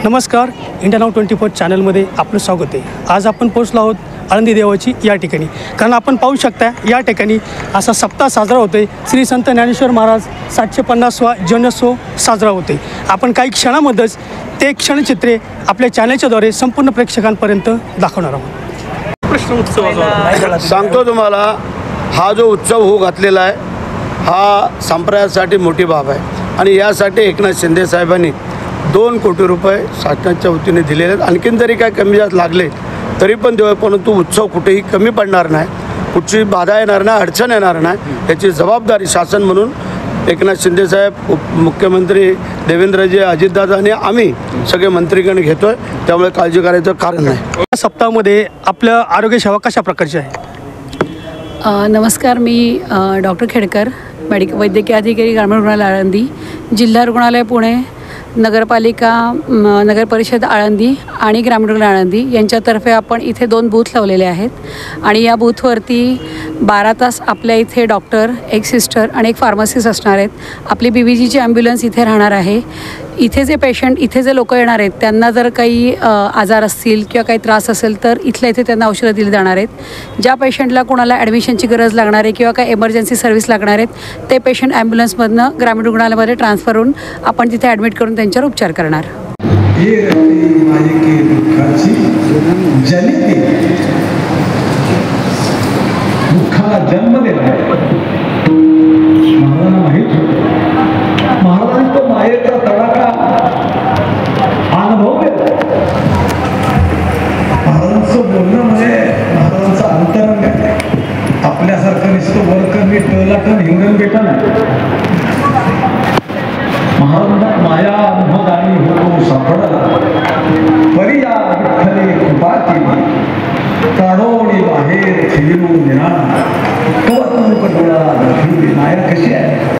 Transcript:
नमस्कार, India now 24 चॅनलमध्ये आपलं स्वागत आहे। आज आपण पोहोचलो आहोत आळंदी देवाची या ठिकाणी, कारण आपण पाहू शकता या ठिकाणी असा सप्ताह साजरा होतोय। श्री संत ज्ञानेश्वर महाराज 750वा जन्मोत्सव साजरा होतोय। आपण काही क्षणामध्येच ते क्षणचित्रे आपल्या चॅनलच्याद्वारे संपूर्ण प्रेक्षकांपर्यंत दाखवणार आहोत। प्रश्न उत्सव सांगतो तुम्हाला, हा जो उत्सव होऊ घातलेला आहे हा संप्रदायासाठी मोठी बाब आहे आणि यासाठी एकनाथ शिंदे साहेबांनी 2 कोटी रुपये शासनाच्या वतीने दिलेले आहेत। आणखीन जरी काय कमी जास्त लागले तरी पण देऊ, परंतु उत्सव कुठेही कमी पडणार नाही, कुठची बाधा येणार नाही, अडचण येणार नाही। याची जबाबदारी शासन म्हणून एकनाथ शिंदे साहेब, मुख्यमंत्री देवेंद्रजी, अजितदादा आणि आम्ही सगळे मंत्रीगण घेतोय, त्यामुळे काळजी करायचं कारण नाही। या सप्ताहामध्ये आपलं आरोग्य सेवा कशा प्रकारची आहे? नमस्कार, मी डॉक्टर खेडकर, वैद्यकीय अधिकारी ग्रामीण रुग्णालय आळंदी, जिल्हा रुग्णालय पुणे, नगरपालिका नगर परिषद आळंदी आणि ग्रामीण रुग्णालय आळंदी यांच्यातर्फे आपण इथे 2 बूथ लावलेले आहेत आणि या बूथवरती 12 तास आपल्या इथे डॉक्टर, एक सिस्टर आणि एक फार्मसिस्ट असणार आहेत। आपली BVGची ॲम्ब्युलन्स इथे राहणार आहे। इथे जे पेशंट, इथे जे लोक येणार आहेत त्यांना जर काही आजार असतील किंवा काही त्रास असेल तर इथल्या इथे त्यांना औषधं दिली जाणार आहेत। ज्या पेशंटला कोणाला ॲडमिशनची गरज लागणार आहे किंवा काही एमर्जन्सी सर्व्हिस लागणार आहेत ते पेशंट ॲम्ब्युलन्समधनं ग्रामीण रुग्णालयामध्ये ट्रान्सफर होऊन आपण तिथे ॲडमिट करून त्यांच्यावर उपचार करणार। जन्म दिला महाराजांना माहीत, महाराजांनी तो मायेचा तडाखा अनुभव केला। महाराजांचं बोलणं म्हणजे महाराजांचा अंतरंग आहे। आपल्यासारखं नुसतं वरकरणी टला टन हिंगण बेटा नाही। महाराजांना माया अनुभवदानी होतो सापडला, परी या विठ्ठले कृपा केली, काढोळी बाहेर फिरू निराळा, तो डोळा माया कशी आहे।